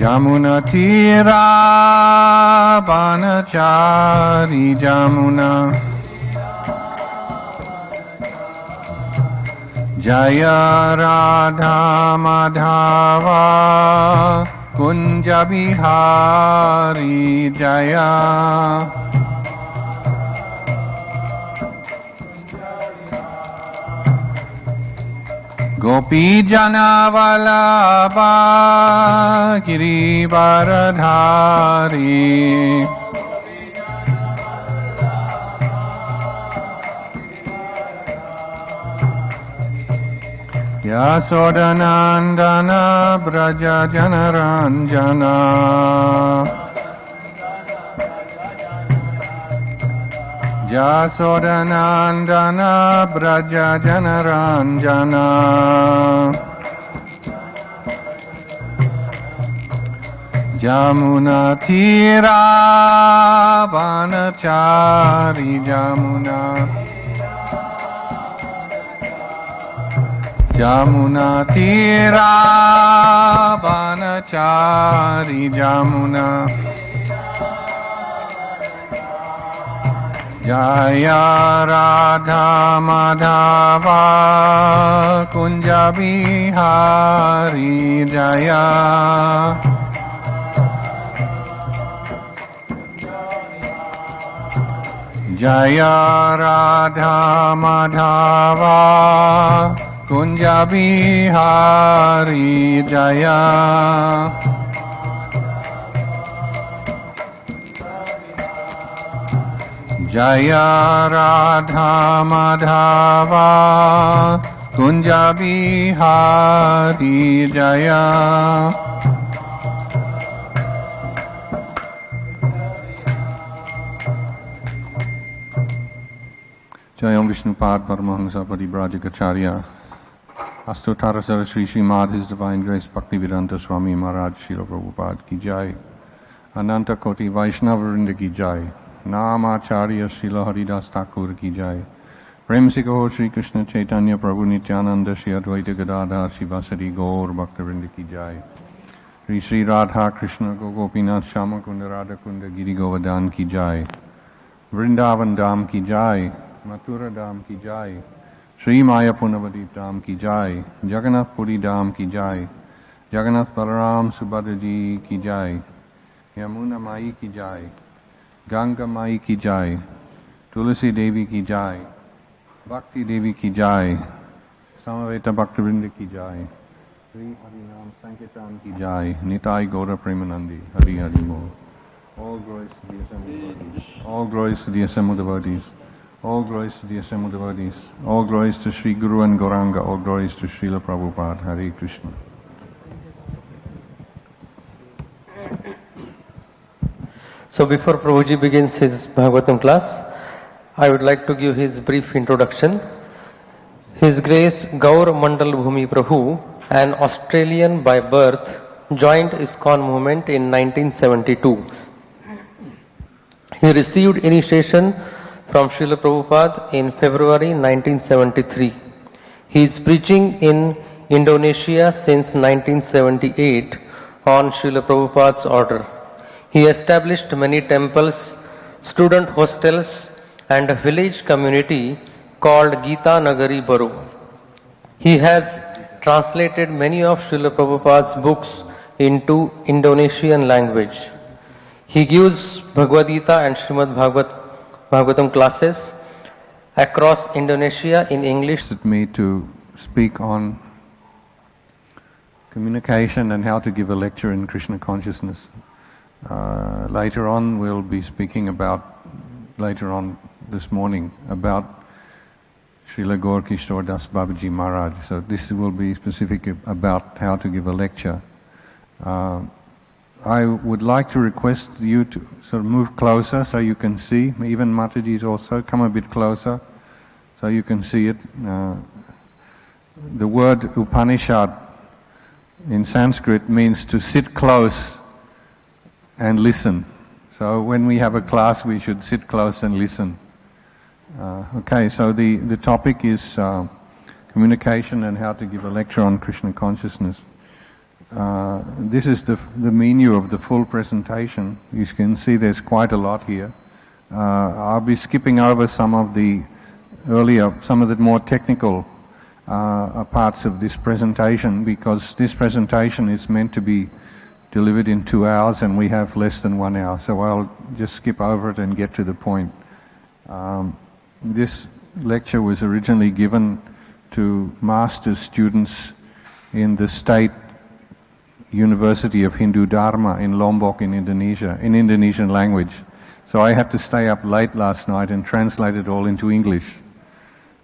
Jamuna tira banachari Jamuna Jaya Radha Madhava Kunja Bihari Jaya Gopi Jana Vallabha Girivaradhari Yasodanandana Braja Janaranjana Yasodanandana Braja Janaranjana Jamuna Tira Banachari Jamuna Jamuna Tira Banachari Jamuna Jaya Radha Madhava Kunja Bihari Jaya Jaya Radha Madhava Kunja Bihari Jaya Jaya Radha Madhava Kunja Bihari Jaya Jayam Vishnupad Paramahansa Paribrajikacharya Astotarasara Sri Srimad His Divine Grace Bhaktivedanta Swami Maharaj Srila Prabhupada Ki Jai Ananta Koti Vaishnavarinda Ki Jai Namacharya Srila Haridas Thakur Ki Jai Prem Se Kaho Shri Krishna Chaitanya Prabhu Nityananda Shri Advaita Gadadhar Shivasari Gaur Bhaktavinda Ki Jai Shri Shri Radha Krishna Gopinath Shama Kunda Radha Kunda Giri Govardhan Ki Jai Vrindavan Dham Ki Jai Mathura Dham Ki Jai Shri Maya Punavadip Dham Ki Jai Jagannath Puri Dham Ki Jai Jagannath Balaram Subhadra Ji Ki Jai Yamuna Mai Ki Jai Ganga Mai Ki Jai Tulasi Devi Ki Jai Bhakti Devi Ki Jai Samaveta Bhaktivinoda Ki Jai Sri Harinam Sankirtan Ki Jai Nitai Gaura Premanandi Hari Hari Mo. All glories to the assembled devotees. All glories to the assembled devotees. All glories to the assembled devotees. All glories to Sri Guru and Gauranga. All glories to Srila Prabhupada. Hare Krishna. So before Prabhuji begins his Bhagavatam class, I would like to give his brief introduction. His Grace Gaur Mandal Bhumi Prabhu, an Australian by birth, joined ISKCON movement in 1972. He received initiation from Srila Prabhupada in February 1973. He is preaching in Indonesia since 1978 on Srila Prabhupada's order. He established many temples, student hostels, and a village community called Gita Nagari Baru. He has translated many of Srila Prabhupada's books into Indonesian language. He gives Bhagavad Gita and Srimad Bhagavatam classes across Indonesia in English. Asked me to speak on communication and how to give a lecture in Krishna consciousness. Later on we'll be speaking about, later on this morning, about Srila Gaur Kishore Das Babaji Maharaj. So this will be specific about how to give a lecture. I would like to request you to sort of move closer so you can see, even Mataji's also, come a bit closer so you can see it. The word Upanishad in Sanskrit means to sit close and listen. So when we have a class we should sit close and listen. Okay, so the topic is communication and how to give a lecture on Krishna consciousness. This is the menu of the full presentation. You can see there's quite a lot here. I'll be skipping over some of the more technical parts of this presentation, because this presentation is meant to be delivered in 2 hours and we have less than 1 hour. So I'll just skip over it and get to the point. This lecture was originally given to master's students in the State University of Hindu Dharma in Lombok in Indonesia, in Indonesian language. So I had to stay up late last night and translate it all into English.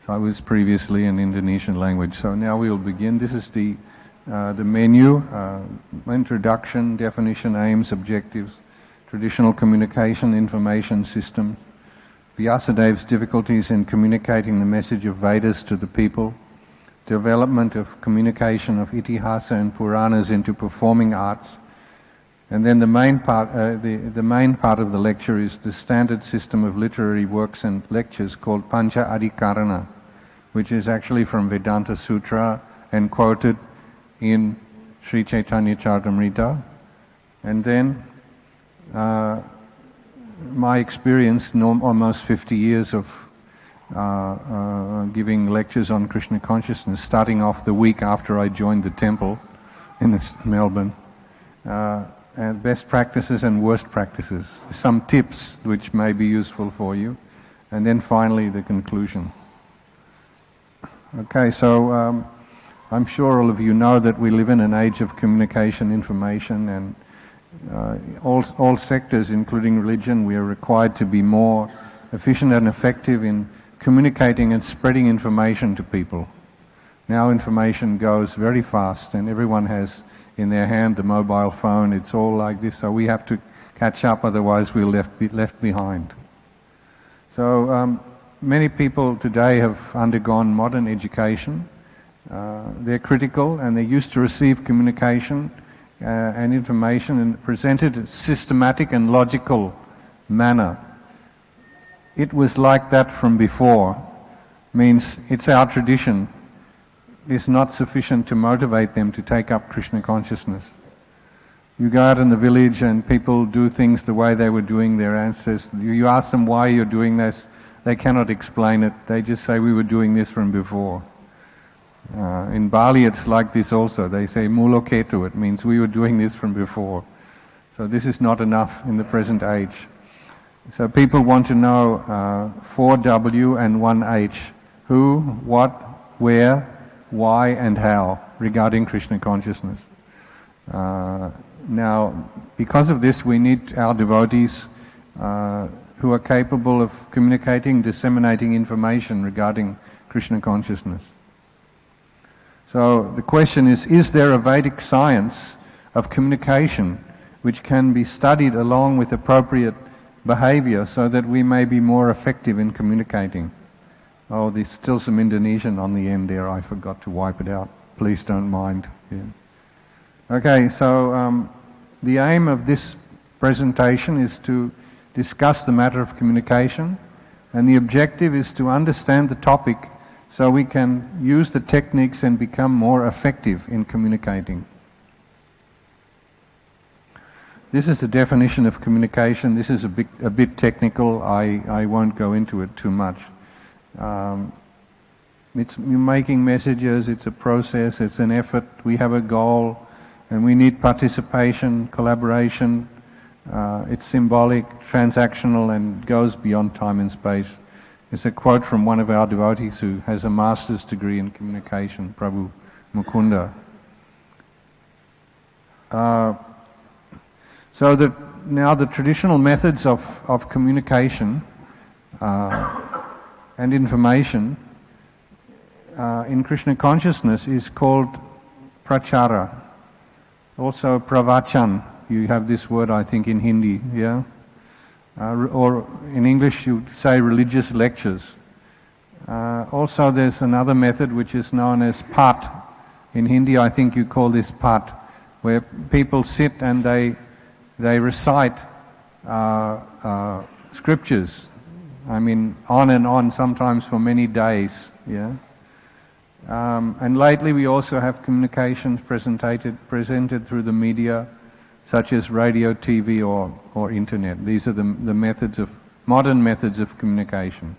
So I was previously in Indonesian language. So now we'll begin. This is the menu, introduction, definition, aims, objectives, traditional communication, information system, Vyasadev's difficulties in communicating the message of Vedas to the people, development of communication of Itihasa and Puranas into performing arts, and then the main part of the lecture is the standard system of literary works and lectures called Pancha Adhikarana, which is actually from Vedanta Sutra and quoted in Sri Chaitanya Charitamrita. And then my experience, almost 50 years of giving lectures on Krishna consciousness, starting off the week after I joined the temple in Melbourne. And best practices and worst practices, some tips which may be useful for you, and then finally the conclusion. Okay, so I'm sure all of you know that we live in an age of communication, information, and all sectors, including religion, we are required to be more efficient and effective in communicating and spreading information to people. Now information goes very fast and everyone has in their hand the mobile phone. It's all like this, so we have to catch up, otherwise we'll be left behind. So many people today have undergone modern education. They're critical and they're used to receive communication and information and presented in a systematic and logical manner. It was like that from before. Means it's our tradition. Is not sufficient to motivate them to take up Krishna consciousness. You go out in the village and people do things the way they were doing their ancestors. You ask them why you're doing this, they cannot explain it. They just say we were doing this from before. In Bali it's like this also. They say muloketu, it means we were doing this from before. So this is not enough in the present age. So people want to know 4W and 1H. Who, what, where, why and how regarding Krishna consciousness. Now, because of this, we need our devotees who are capable of communicating, disseminating information regarding Krishna consciousness. So the question is there a Vedic science of communication which can be studied along with appropriate behavior so that we may be more effective in communicating? Oh, there's still some Indonesian on the end there. I forgot to wipe it out. Please don't mind. Yeah. Okay, so the aim of this presentation is to discuss the matter of communication, and the objective is to understand the topic so we can use the techniques and become more effective in communicating. This is a definition of communication. This is a bit technical. I won't go into it too much. It's making messages, it's a process, it's an effort, we have a goal, and we need participation, collaboration. It's symbolic, transactional, and goes beyond time and space. It's a quote from one of our devotees who has a master's degree in communication, Prabhu Mukunda. So that now the traditional methods of communication and information in Krishna consciousness is called prachara, also pravachan. You have this word, I think, in Hindi, yeah? Or in English you say religious lectures. Also there's another method which is known as pat. In Hindi I think you call this pat, where people sit and they recite scriptures. I mean, on and on, sometimes for many days, yeah? And lately we also have communications presented through the media, such as radio, TV, or internet. These are the modern methods of communication.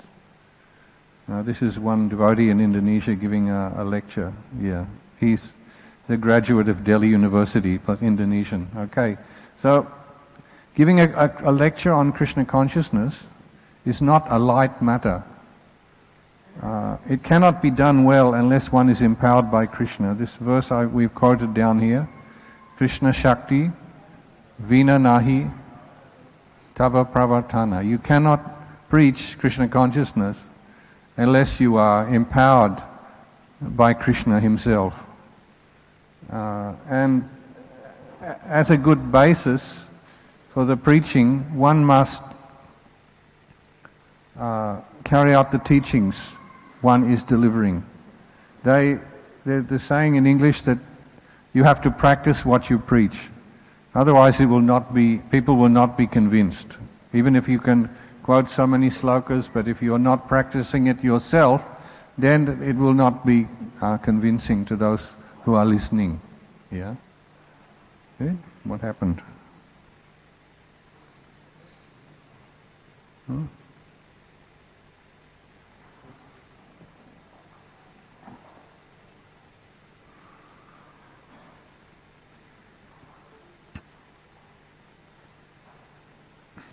This is one devotee in Indonesia giving a lecture. Yeah, he's the graduate of Delhi University, but Indonesian. Okay, so giving a lecture on Krishna consciousness is not a light matter. It cannot be done well unless one is empowered by Krishna. This verse we've quoted down here, Krishna Shakti, Vina Nahi, Tava Pravartana. You cannot preach Krishna consciousness unless you are empowered by Krishna himself. And as a good basis for the preaching, one must carry out the teachings one is delivering. They're saying in English that you have to practice what you preach. Otherwise people will not be convinced. Even if you can quote so many slokas, but if you are not practicing it yourself, then it will not be convincing to those who are listening. Yeah? Okay? What happened? Huh?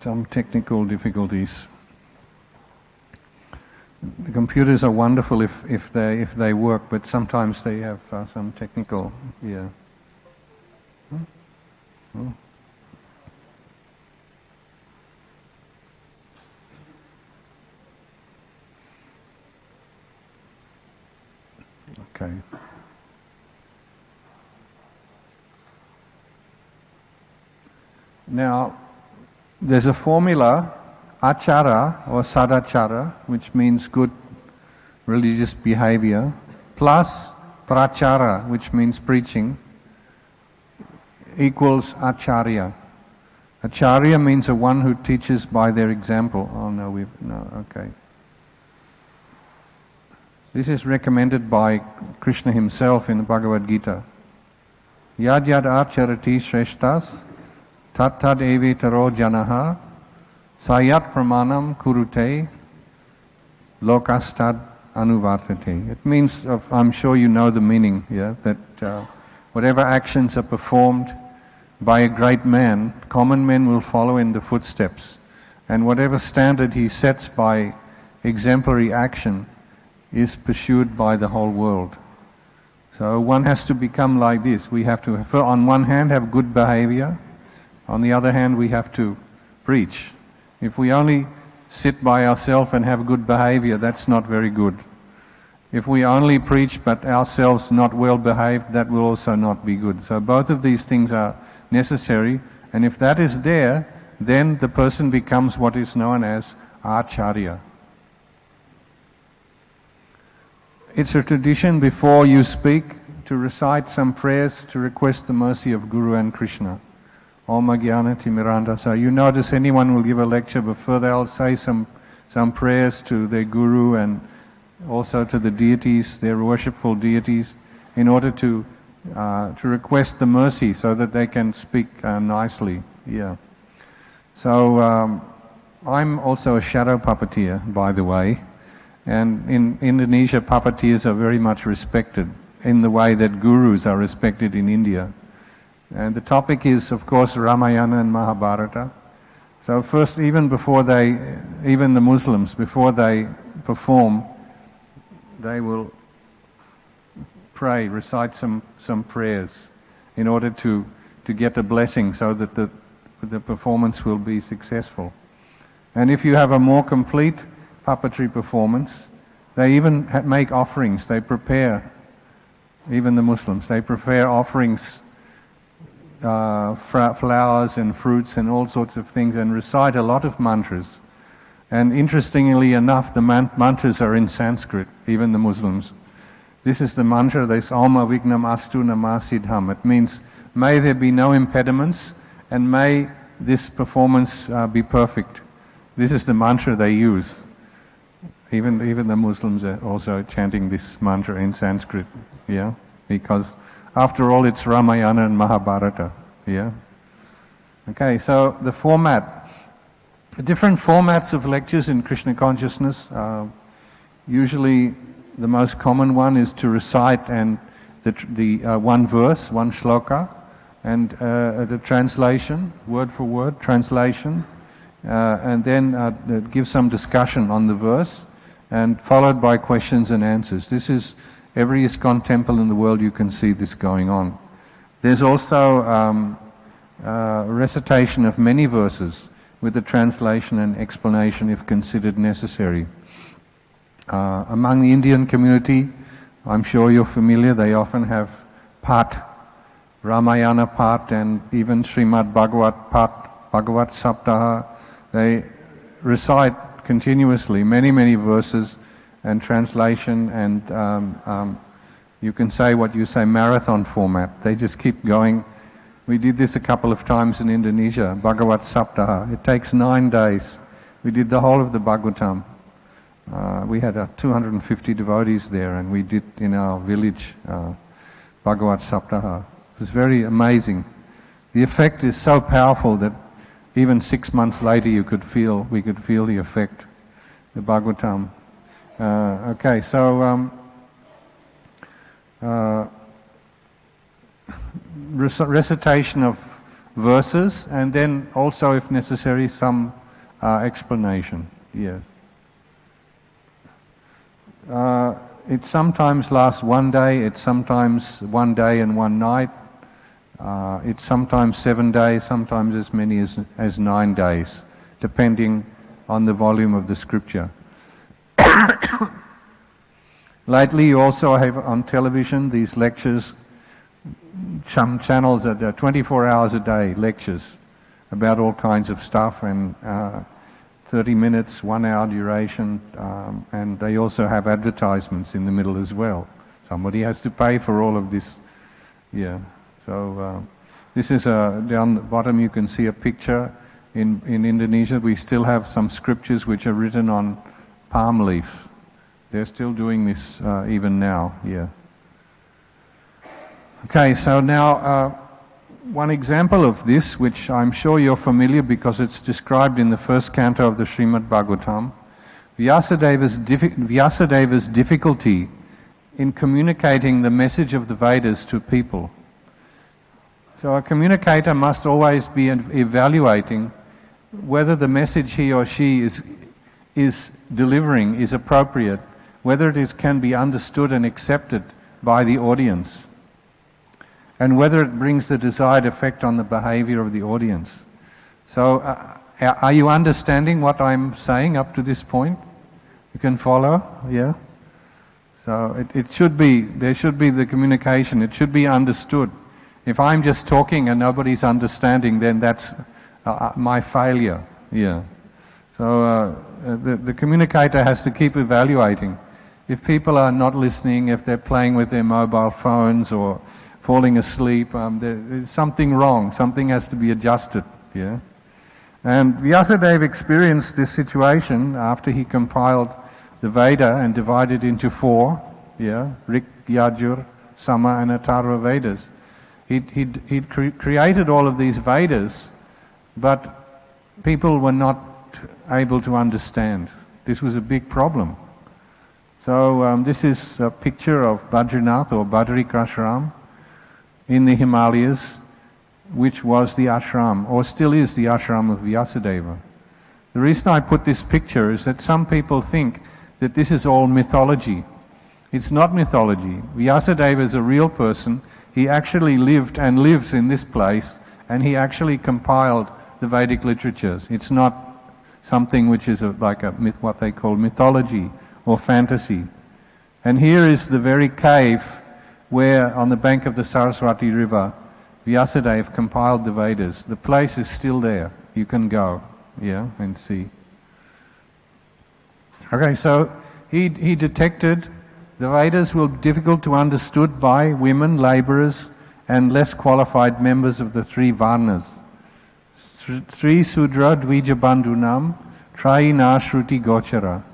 Some technical difficulties. The computers are wonderful if they work, but sometimes they have some technical. Yeah. Hmm? Okay. Now, there's a formula, achara or sadachara, which means good religious behavior, plus prachara, which means preaching, equals acharya. Acharya means a one who teaches by their example. Oh no, okay. This is recommended by Krishna himself in the Bhagavad Gita. Yad yad acharati shreshtas tat tad evi taro janaha sayat pramanam kurute lokastad anuvartate. It means, I'm sure you know the meaning, yeah, that whatever actions are performed by a great man, common men will follow in the footsteps. And whatever standard he sets by exemplary action is pursued by the whole world. So one has to become like this. We have to, on one hand, have good behavior. On the other hand, we have to preach. If we only sit by ourselves and have good behavior, that's not very good. If we only preach but ourselves not well behaved, that will also not be good. So both of these things are necessary, and if that is there, then the person becomes what is known as acharya. It's a tradition before you speak to recite some prayers to request the mercy of Guru and Krishna. Om Jnana Timiranda. So you notice anyone will give a lecture before they'll say some prayers to their Guru and also to the deities, their worshipful deities, in order to request the mercy so that they can speak nicely. Yeah. So I'm also a shadow puppeteer, by the way, and in Indonesia puppeteers are very much respected in the way that gurus are respected in India. And the topic is, of course, Ramayana and Mahabharata. So first, even the Muslims, before they perform, they will pray, recite some prayers in order to get a blessing so that the performance will be successful. And if you have a more complete puppetry performance, they even make offerings. They prepare, even the Muslims, they prepare offerings, flowers and fruits and all sorts of things, and recite a lot of mantras. And interestingly enough, the mantras are in Sanskrit, even the Muslims. This is the mantra, this Alma Vignam Astu Namasidham. It means, may there be no impediments and may this performance be perfect. This is the mantra they use. Even the Muslims are also chanting this mantra in Sanskrit, yeah, because after all it's Ramayana and Mahabharata, yeah. Okay, so the different formats of lectures in Krishna consciousness. Usually, the most common one is to recite and the one verse, one shloka, and the translation, word for word translation, and then give some discussion on the verse, and followed by questions and answers. This is every ISKCON temple in the world. You can see this going on. There's also recitation of many verses with the translation and explanation if considered necessary. Among the Indian community, I'm sure you're familiar, they often have Pat, Ramayana Pat, and even Srimad Bhagavat Pat, Bhagavat Saptaha. They recite continuously many verses and translation, and you can say what you say, marathon format. They just keep going. We did this a couple of times in Indonesia, Bhagavat Saptaha. It takes 9 days. We did the whole of the Bhagavatam. We had 250 devotees there, and we did in our village Bhagavat Saptaha. It was very amazing. The effect is so powerful that even 6 months later we could feel the effect, the Bhagavatam. Okay, so recitation of verses, and then also, if necessary, some explanation. Yes. It sometimes lasts 1 day, it's sometimes 1 day and 1 night, it's sometimes 7 days, sometimes as many as 9 days, depending on the volume of the scripture. Lately you also have on television these lectures, some channels that are 24 hours a day, lectures about all kinds of stuff, and 30 minutes, 1 hour duration, and they also have advertisements in the middle as well. Somebody has to pay for all of this. Yeah. So this is down the bottom you can see a picture. In Indonesia we still have some scriptures which are written on palm leaf. They're still doing this even now. Yeah. Okay, so now one example of this, which I'm sure you're familiar because it's described in the first canto of the Srimad Bhagavatam, Vyasadeva's difficulty in communicating the message of the Vedas to people. So a communicator must always be evaluating whether the message he or she is delivering is appropriate, whether it can be understood and accepted by the audience, and whether it brings the desired effect on the behavior of the audience. So, are you understanding what I'm saying up to this point? You can follow? Yeah? So, there should be the communication, it should be understood. If I'm just talking and nobody's understanding, then that's my failure. Yeah. So, the communicator has to keep evaluating. If people are not listening, if they're playing with their mobile phones or falling asleep, there's something wrong, something has to be adjusted, yeah. And Vyasadeva experienced this situation after he compiled the Veda and divided into 4, yeah, Rik, Yajur, Sama and Atharva Vedas. He'd created all of these Vedas, but people were not able to understand. This was a big problem. So this is a picture of Badrinath or Badrikashram in the Himalayas, which was the ashram, or still is the ashram of Vyasadeva. The reason I put this picture is that some people think that this is all mythology. It's not mythology. Vyasadeva is a real person. He actually lived and lives in this place, and he actually compiled the Vedic literatures. It's not something which is like a myth, what they call mythology or fantasy. And here is the very cave where, on the bank of the Saraswati river, Vyasadeva compiled the Vedas. The place is still there. You can go, yeah, and see. Okay, so he detected the Vedas were difficult to understood by women, labourers, and less qualified members of the 3 Varnas. Sri Sudra Dvija Bandhunam Traina Shruti Gochara.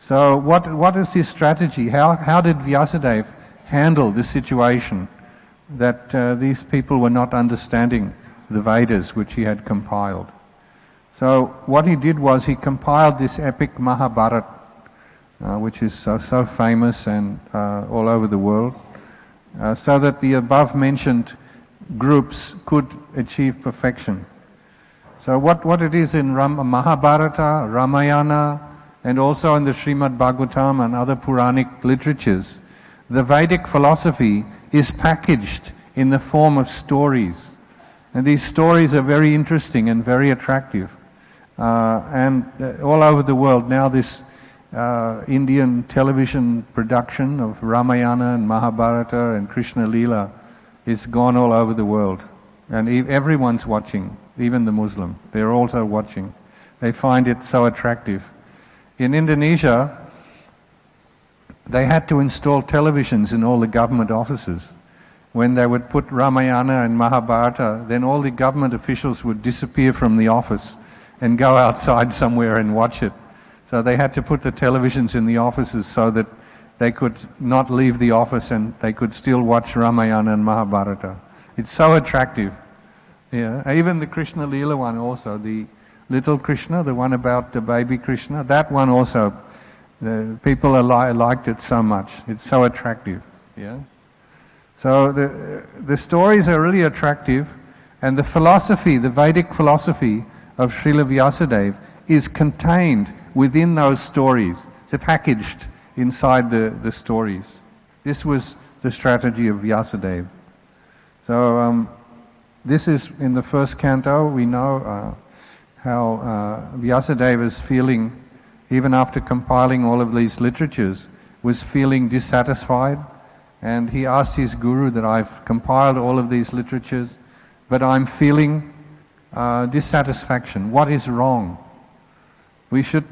So what is his strategy? How did Vyasadeva handle this situation that these people were not understanding the Vedas which he had compiled? So what he did was he compiled this epic Mahabharata, which is so famous and all over the world, so that the above mentioned groups could achieve perfection. So what it is in Mahabharata, Ramayana, and also in the Srimad Bhagavatam and other Puranic literatures, the Vedic philosophy is packaged in the form of stories. And these stories are very interesting and very attractive. And all over the world now this Indian television production of Ramayana and Mahabharata and Krishna Leela is gone all over the world. And everyone's watching, even the Muslim. They're also watching. They find it so attractive. In Indonesia, they had to install televisions in all the government offices. When they would put Ramayana and Mahabharata, then all the government officials would disappear from the office and go outside somewhere and watch it. So they had to put the televisions in the offices so that they could not leave the office and they could still watch Ramayana and Mahabharata. It's so attractive. Yeah. Even the Krishna Leela one also, the little Krishna, the one about the baby Krishna, that one also, people liked it so much. It's so attractive. Yeah. So the stories are really attractive, and the philosophy, the Vedic philosophy of Srila Vyasadeva is contained within those stories. It's packaged inside the stories. This was the strategy of Vyasadeva. So this is in the first canto. We know how Vyasadeva is feeling, even after compiling all of these literatures, was feeling dissatisfied. And he asked his guru that I've compiled all of these literatures, but I'm feeling dissatisfaction. What is wrong? We should,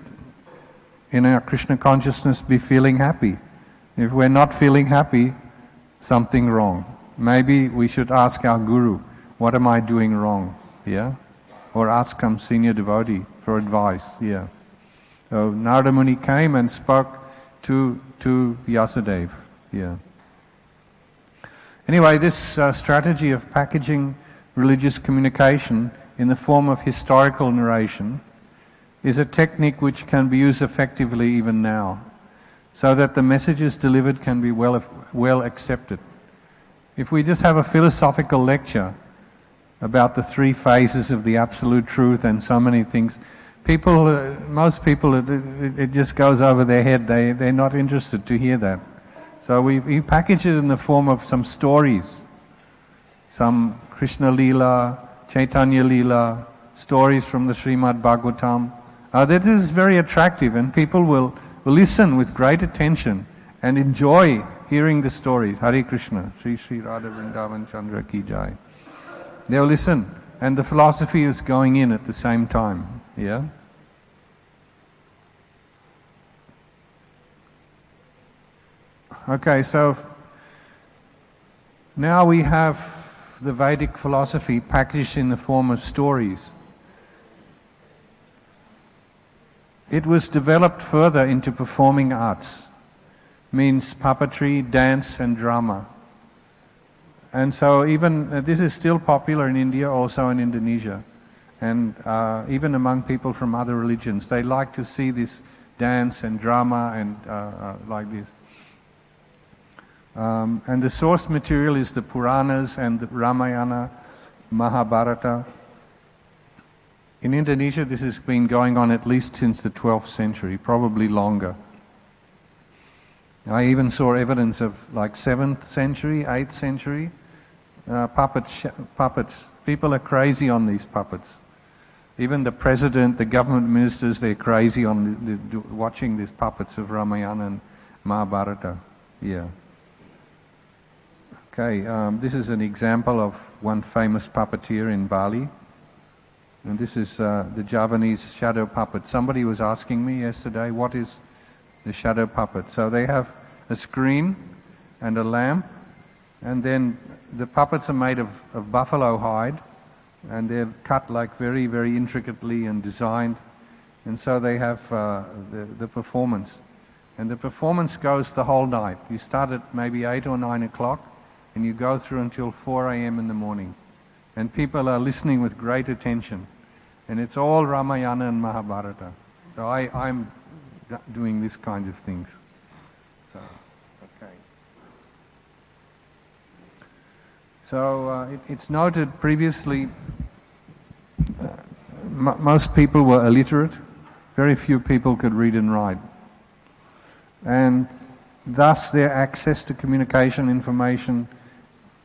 in our Krishna consciousness, be feeling happy. If we're not feeling happy, something wrong. Maybe we should ask our guru, what am I doing wrong? Yeah? Or ask some senior devotee for advice. Yeah. So Narada Muni came and spoke to Vyasadeva. Yeah. Anyway, this strategy of packaging religious communication in the form of historical narration is a technique which can be used effectively even now, so that the messages delivered can be well accepted. If we just have a philosophical lecture about the three phases of the absolute truth and so many things, most people, it just goes over their head. They're not interested to hear that. So we package it in the form of some stories, some Krishna Leela, Chaitanya Leela, stories from the Srimad Bhagavatam. That is very attractive, and people will listen with great attention and enjoy hearing the stories. Hare Krishna, Sri Sri Radha Vrindavan Chandra Ki Jai. They'll listen, and the philosophy is going in at the same time. Yeah? Okay, so now we have the Vedic philosophy packaged in the form of stories. It was developed further into performing arts, means puppetry, dance and drama. And so even, this is still popular in India, also in Indonesia, and even among people from other religions. They like to see this dance and drama and like this. And the source material is the Puranas and the Ramayana, Mahabharata. In Indonesia, this has been going on at least since the 12th century, probably longer. I even saw evidence of like 7th century, 8th century puppets. People are crazy on these puppets. Even the president, the government ministers, they're crazy on watching these puppets of Ramayana and Mahabharata. Yeah. Okay, this is an example of one famous puppeteer in Bali. And this is the Javanese shadow puppet. Somebody was asking me yesterday, what is the shadow puppet? So they have a screen and a lamp, and then the puppets are made of buffalo hide, and they're cut like very, very intricately and designed. And so they have the performance. And the performance goes the whole night. You start at maybe 8 or 9 o'clock, and you go through until 4 a.m. in the morning. And people are listening with great attention. And it's all Ramayana and Mahabharata. So I'm doing this kind of things. So, okay. So it's noted previously, most people were illiterate. Very few people could read and write. And thus their access to communication information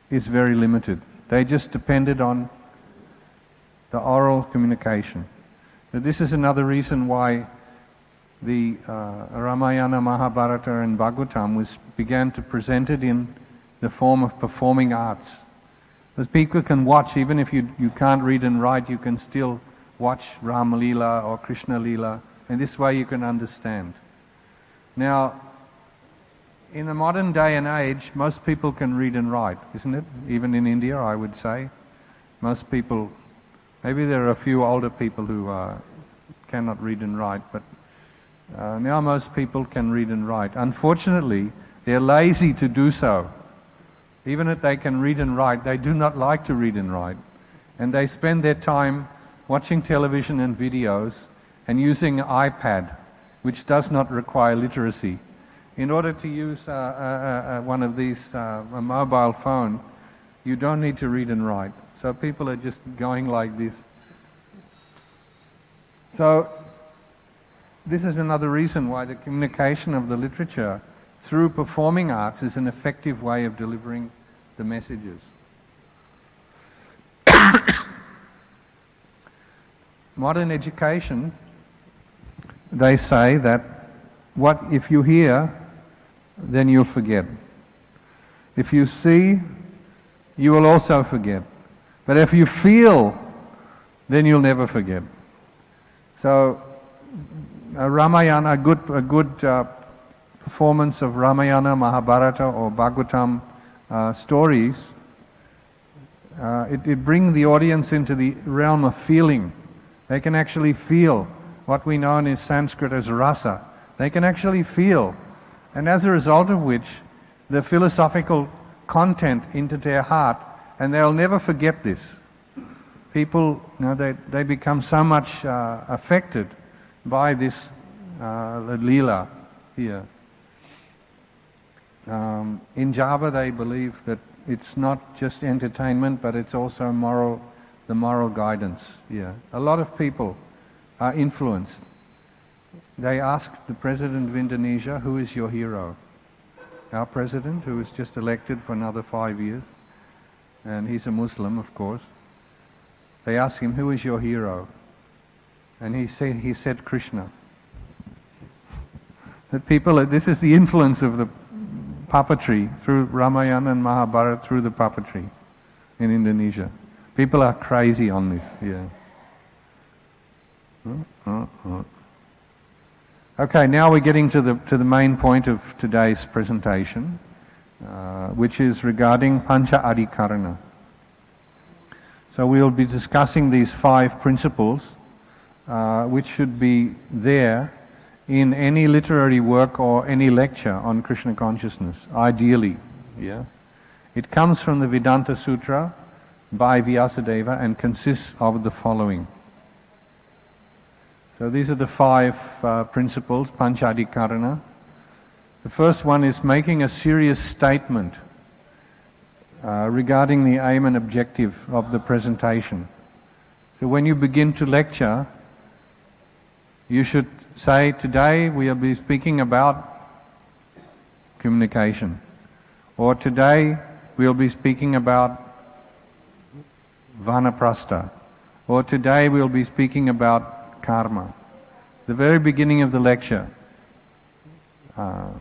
is very limited. They just depended on the oral communication. But this is another reason why the Ramayana, Mahabharata and Bhagavatam began to present it in the form of performing arts. Because people can watch, even if you can't read and write, you can still watch Rama Leela or Krishna Leela, and this way you can understand. Now, in the modern day and age, most people can read and write, isn't it? Even in India, I would say. Most people, maybe there are a few older people who cannot read and write, but now most people can read and write. Unfortunately, they're lazy to do so. Even if they can read and write, they do not like to read and write. And they spend their time watching television and videos and using an iPad, which does not require literacy. In order to use one of these, a mobile phone, you don't need to read and write. So people are just going like this. So this is another reason why the communication of the literature through performing arts is an effective way of delivering the messages. Modern education, they say that what if you hear, then you'll forget. If you see, you will also forget. But if you feel, then you'll never forget. So Ramayana, a good performance of Ramayana, Mahabharata or Bhagavatam stories, it brings the audience into the realm of feeling. They can actually feel what we know in Sanskrit as rasa. They can actually feel. And as a result of which, the philosophical content into their heart, and they'll never forget this. People, they become so much affected by this Leela here. In Java, they believe that it's not just entertainment, but it's also the moral guidance. Yeah, a lot of people are influenced. They asked the president of Indonesia, "Who is your hero?" Our president, who was just elected for another 5 years, and he's a Muslim, of course. They asked him, "Who is your hero?" And he said Krishna. That people, this is the influence of the puppetry through Ramayana and Mahabharata, through the puppetry in Indonesia. People are crazy on this, yeah. Okay, now we're getting to the main point of today's presentation, which is regarding Pancha Adhikarana. So we'll be discussing these 5 principles, which should be there in any literary work or any lecture on Krishna consciousness, ideally. Yeah, it comes from the Vedanta Sutra by Vyasadeva and consists of the following. So these are the 5 principles, Pancha Adhikarana. The first one is making a serious statement regarding the aim and objective of the presentation. So when you begin to lecture, you should say, today we will be speaking about communication. Or today we will be speaking about vanaprastha. Or today we will be speaking about karma. The very beginning of the lecture.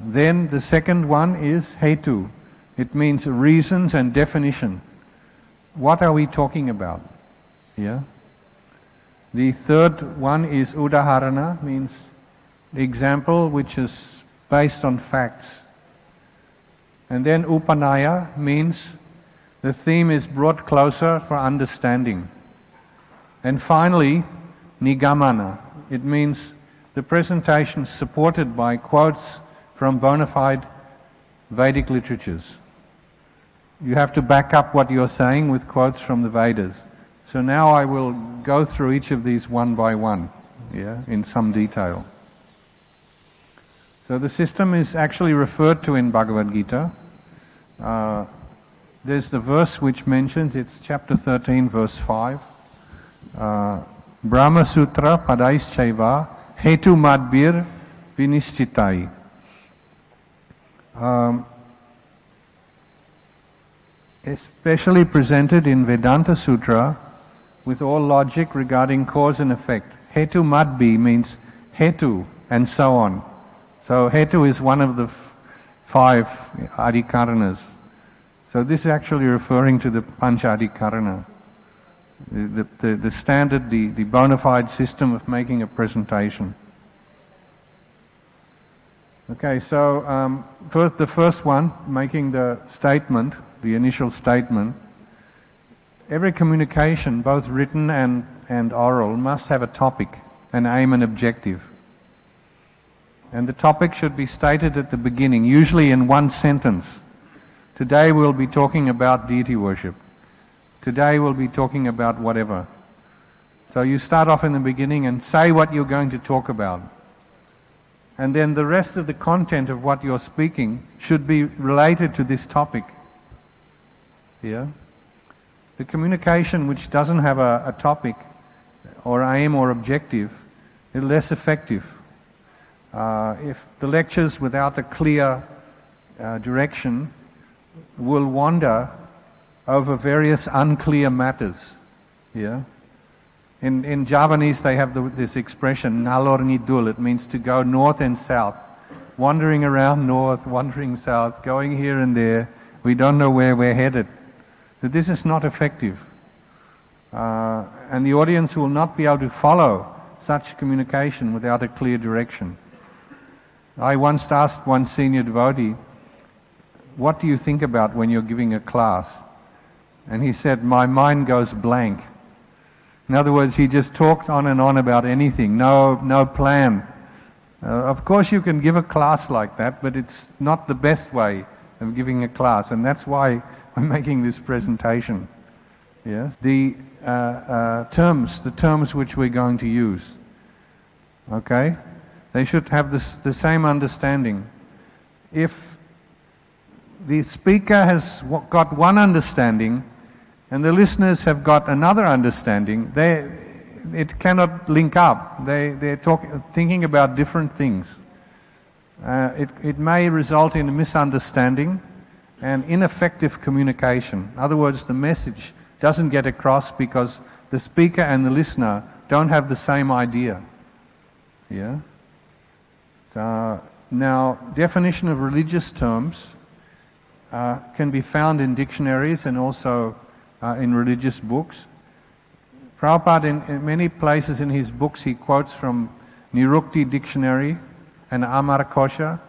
Then the second one is hetu. It means reasons and definition. What are we talking about? Yeah. The third one is udaharana, means example which is based on facts. And then upanaya means the theme is brought closer for understanding. And finally, nigamana. It means the presentation supported by quotes from bona fide Vedic literatures. You have to back up what you're saying with quotes from the Vedas. So now I will go through each of these one by one, in some detail. So the system is actually referred to in Bhagavad Gita. There's the verse which mentions, it's chapter 13, verse 5. Brahma Sutra Padais Chaiva Hetu Madbir Vinishchitai. Especially presented in Vedanta Sutra with all logic regarding cause and effect. Hetu Madbi means Hetu and so on. So Hetu is one of the 5 Adhikaranas. So this is actually referring to the Pancha Adhikarana. The standard, the bona fide system of making a presentation. Okay, so the first one, making the statement, the initial statement. Every communication, both written and oral, must have a topic, an aim and objective. And the topic should be stated at the beginning, usually in one sentence. Today we'll be talking about deity worship. Today we'll be talking about whatever. So you start off in the beginning and say what you're going to talk about. And then the rest of the content of what you're speaking should be related to this topic. Yeah? The communication which doesn't have a topic or aim or objective is less effective. If the lectures without a clear direction will wander over various unclear matters. Yeah? In Javanese they have this expression, nalor ngidul. It means to go north and south, wandering around north, wandering south, going here and there. We don't know where we're headed. But this is not effective. And the audience will not be able to follow such communication without a clear direction. I once asked one senior devotee, what do you think about when you're giving a class? And he said, my mind goes blank. In other words, he just talked on and on about anything, no plan. Of course you can give a class like that, but it's not the best way of giving a class, and that's why I'm making this presentation. Yes? The terms which we're going to use, okay? They should have the same understanding. If the speaker has got one understanding and the listeners have got another understanding, it cannot link up. They're thinking about different things. It may result in a misunderstanding and ineffective communication. In other words, the message doesn't get across because the speaker and the listener don't have the same idea. Yeah? Now, definition of religious terms can be found in dictionaries and also in religious books. Prabhupada, in many places in his books, he quotes from Nirukti Dictionary and Amarkosha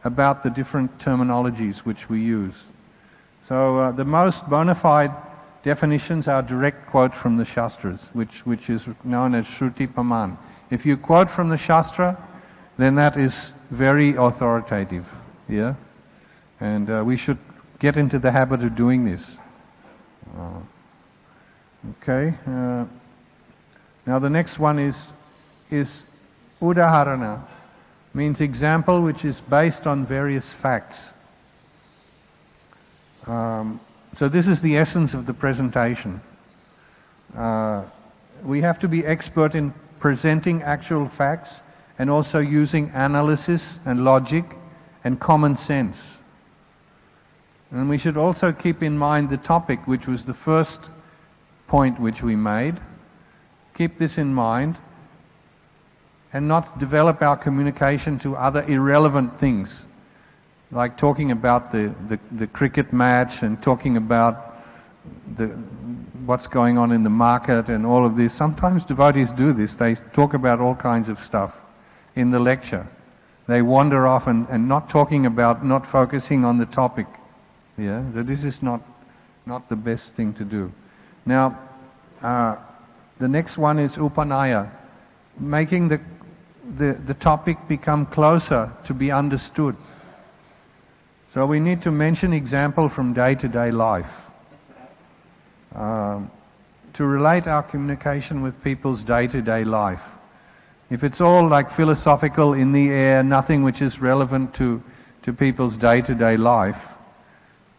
about the different terminologies which we use. So the most bona fide definitions are direct quote from the Shastras, which is known as Shruti Paman. If you quote from the Shastra, then that is very authoritative. Yeah? And we should get into the habit of doing this. Okay. Now the next one is udaharana, means example which is based on various facts. So this is the essence of the presentation. We have to be expert in presenting actual facts and also using analysis and logic and common sense. And we should also keep in mind the topic, which was the first point which we made. Keep this in mind and not develop our communication to other irrelevant things, like talking about the cricket match and talking about what's going on in the market and all of this. Sometimes devotees do this. They talk about all kinds of stuff in the lecture. They wander off and not focusing on the topic. Yeah, so this is not the best thing to do. Now, the next one is upanaya, making the topic become closer to be understood. So we need to mention example from day-to-day life to relate our communication with people's day-to-day life. If it's all like philosophical, in the air, nothing which is relevant to people's day-to-day life,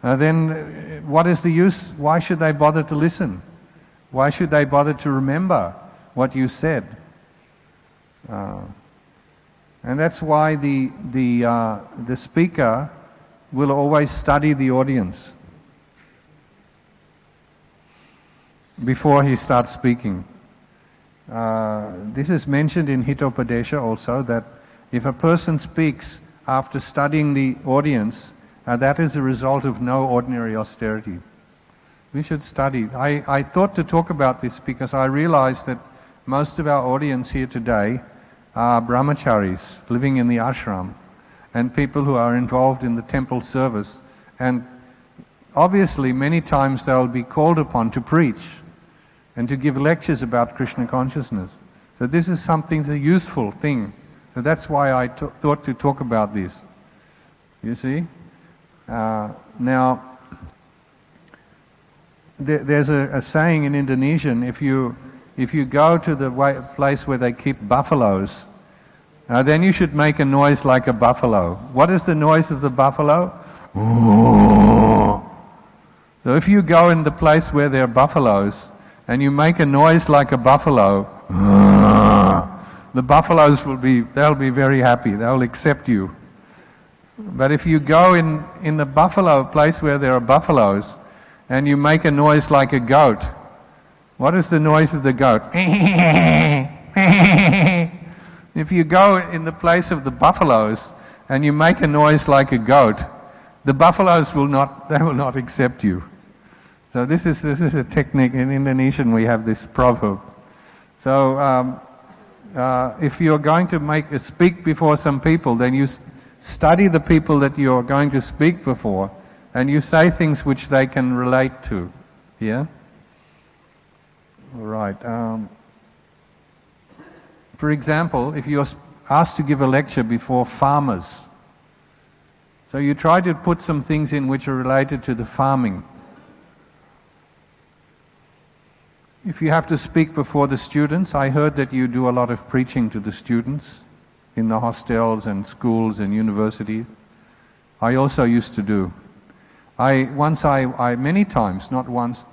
then what is the use? Why should they bother to listen? Why should they bother to remember what you said? And that's why the speaker will always study the audience before he starts speaking. This is mentioned in Hitopadesha also, that if a person speaks after studying the audience, that is a result of no ordinary austerity. We should study. I thought to talk about this because I realized that most of our audience here today are brahmacharis living in the ashram and people who are involved in the temple service, and obviously many times they'll be called upon to preach and to give lectures about Krishna consciousness. So this is something, a useful thing. So that's why I thought to talk about this. You see? Now, there's a saying in Indonesian, if you go to the place where they keep buffaloes, then you should make a noise like a buffalo. What is the noise of the buffalo? So if you go in the place where there are buffaloes, and you make a noise like a buffalo, the buffaloes they'll be very happy, they'll accept you. But if you go in the buffalo place where there are buffaloes, and you make a noise like a goat, what is the noise of the goat? If you go in the place of the buffaloes, and you make a noise like a goat, the buffaloes will not accept you. So this is a technique. In Indonesian we have this proverb. So if you're going to speak before some people, then you study the people that you're going to speak before, and you say things which they can relate to. Yeah? Right. For example, if you're asked to give a lecture before farmers, so you try to put some things in which are related to the farming. If you have to speak before the students, I heard that you do a lot of preaching to the students in the hostels and schools and universities. I also used to do. Many times, not once,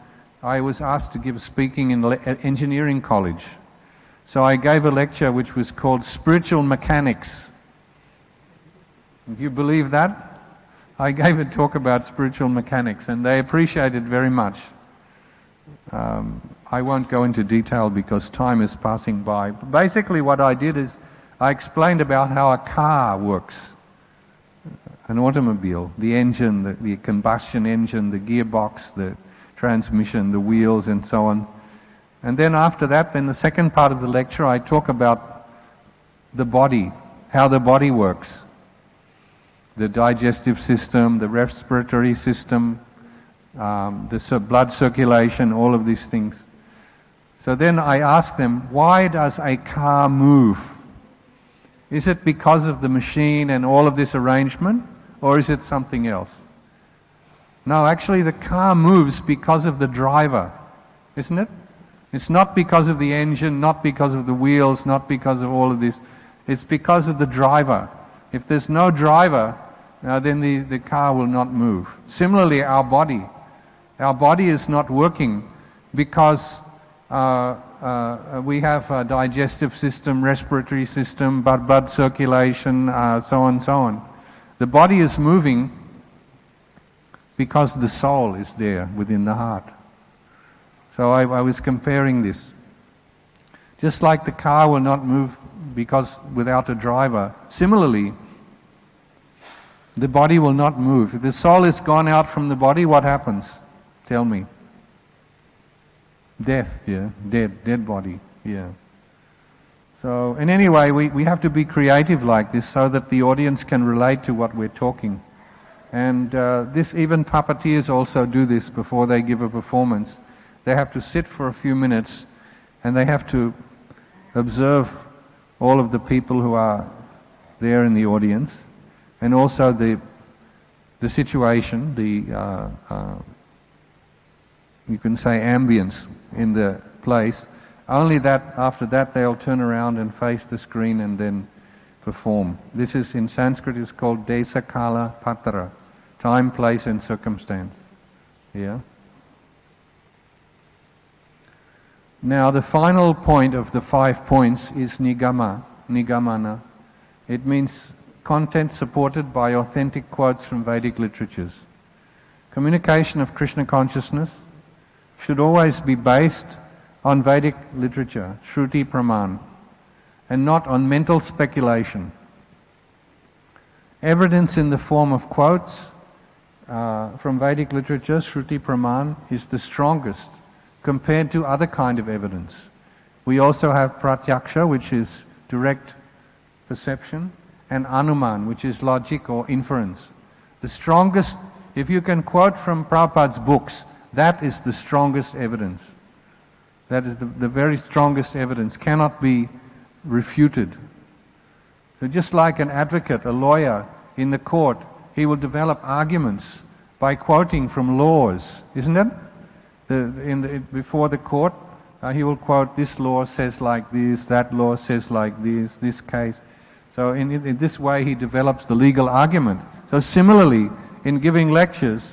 I was asked to give speaking in engineering college. So I gave a lecture which was called Spiritual Mechanics. Do you believe that? I gave a talk about spiritual mechanics, and they appreciated it very much. I won't go into detail because time is passing by. But basically what I did is I explained about how a car works, an automobile, the engine, the combustion engine, the gearbox, the transmission, the wheels and so on. And then after that, then the second part of the lecture, I talk about the body, how the body works. The digestive system, the respiratory system, the blood circulation, all of these things. So then I ask them, why does a car move? Is it because of the machine and all of this arrangement, or is it something else? No, actually the car moves because of the driver, isn't it? It's not because of the engine, not because of the wheels, not because of all of this. It's because of the driver. If there's no driver, then the car will not move. Similarly, our body. Our body is not working because we have a digestive system, respiratory system, blood circulation, so on and so on. The body is moving because the soul is there within the heart. So I was comparing this. Just like the car will not move because without a driver, similarly, the body will not move. If the soul is gone out from the body, what happens? Tell me. Death, yeah. Dead body, yeah. So, in any way, we have to be creative like this so that the audience can relate to what we're talking. And even puppeteers also do this before they give a performance. They have to sit for a few minutes and they have to observe all of the people who are there in the audience, and also the the situation, you can say ambience in the place. Only that, after that, they'll turn around and face the screen and then perform. This is, in Sanskrit, is called Desa Kala Patra, time, place and circumstance. Yeah? Now the final point of the 5 points is nigamana. It means content supported by authentic quotes from Vedic literatures. Communication of Krishna consciousness should always be based on Vedic literature, Shruti Praman, and not on mental speculation. Evidence in the form of quotes from Vedic literature, Shruti Praman, is the strongest compared to other kind of evidence. We also have Pratyaksha, which is direct perception, and Anuman, which is logic or inference. The strongest, if you can quote from Prabhupada's books, that is the strongest evidence. That is the very strongest evidence, cannot be refuted. So just like an advocate, a lawyer in the court, he will develop arguments by quoting from laws, isn't it? Before the court, he will quote, this law says like this, that law says like this case. So in this way he develops the legal argument. So similarly, in giving lectures,